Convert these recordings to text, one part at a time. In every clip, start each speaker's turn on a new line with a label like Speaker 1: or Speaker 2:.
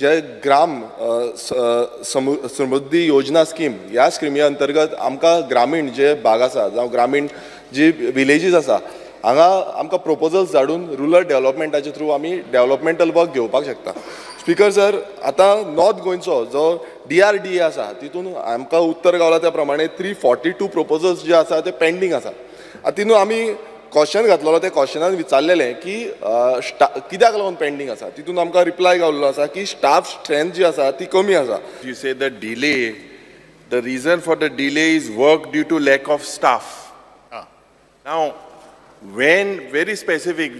Speaker 1: जे ग्राम समृद्धी योजना स्कीम ह्या स्किमी अंतर्गत आमकां ग्रामीण जे भाग आसा जावं ग्रामीण जी विलेजीस आसा हांगा आमकां प्रोपोजल्स धाडून रुरल डेव्हलपमेंटाचे थ्रू आमी डेव्हलपमेंटल वर्क घेवपाक शकता. स्पीकर सर, आतां नॉर्थ गोंयचो जो DRDA आसा तितून आमकां उत्तर गावला त्या प्रमाणे 342 प्रोपोजल्स जे आसा ते पेंडींग आसा. तितून आमी क्वेश्चन घातलेलो, ते क्वेश्चनान विचारलेलें की कित्याक लागून पेंडींग आसा. तितून आमकां रिप्लाय गावल्लो आसा की स्टाफ स्ट्रेंथ जी आसा ती कमी आसा.
Speaker 2: You say the delay, the reason for the delay is work due to lack of staff. Now, when very specific,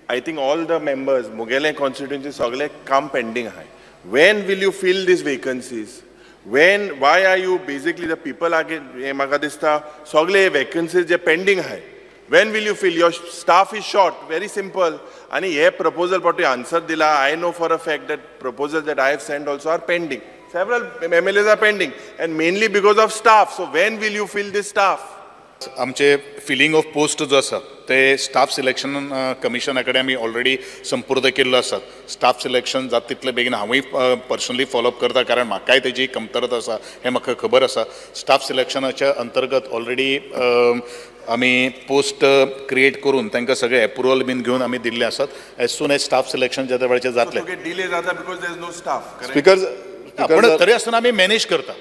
Speaker 2: I think all the members, Mugale constituency, Sogle, come pending high. When will you fill these vacancies? Why are you basically the people are Magadista, Sogle vacancies are pending high? When will you fill? Your staff is short, very simple. And a proposal, but to answer dila, I know for a fact that proposals that I have sent also are pending. Several MLAs are pending, and mainly because of staff. So when will you fill this staff?
Speaker 3: आमचे feeling of post जो आसा ते staff selection कमिशना कडेन आमी already संपूर्ण केल्लो आसा. Staff selection जाता तितले बेगीन हांवूय पर्सनली फॉलोअप करता, कारण म्हाकाय तेजी कमतरता आसा हें म्हाका खबर आसा. स्टाफ सिलेक्शनाच्या अंतर्गत ऑलरेडी आमी पोस्ट क्रिएट करून तांकां सगळे अप्रुवल बीन घेवन आमी दिल्ले आसात. As soon as staff selection ज्या वेळाचेर जातलें.
Speaker 2: Delay जाता because there is no staff.
Speaker 1: Speaker
Speaker 3: पण तरी आसतना आमी मॅनेज करता.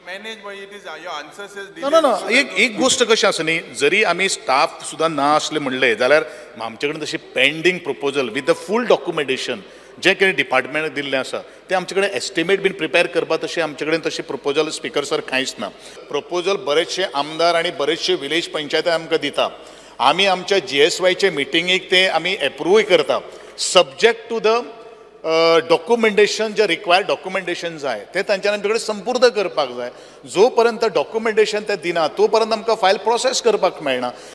Speaker 2: Manage, but it is your answer says
Speaker 3: ना ना ना एक गोष्ट कशी आसा न्ही, जरी आमी स्टाफ सुद्दां ना आसले म्हणले जाल्यार आमचे कडेन तशी pending proposal with the fool documentation जे कितें डिपार्टमेंट दिल्लें आसा ते आमचे कडेन एस्टिमेट बीन प्रिपेर करपा तशें आमचे कडेन तशी प्रपोजल स्पीकर सर कांयच ना. प्रपोजल बरेचशे आमदार आनी बरेचशे विलेज पंचायती आमकां दिता. आमी आमच्या GSYचे मिटिंगेक ते आमी एप्रूवय करता सब्जेक्ट टू द डॉक्युमेंटेशन जे रिक्वायर्ड डॉक्युमेंटेशन जाय ते तांच्यानी आमचे कडेन संपूर्ण करपाक जाय. जो पर्यंत डॉक्युमेंटेशन ते दिना तो पर्यंत आमकां फायल प्रोसेस करपाक मेळना.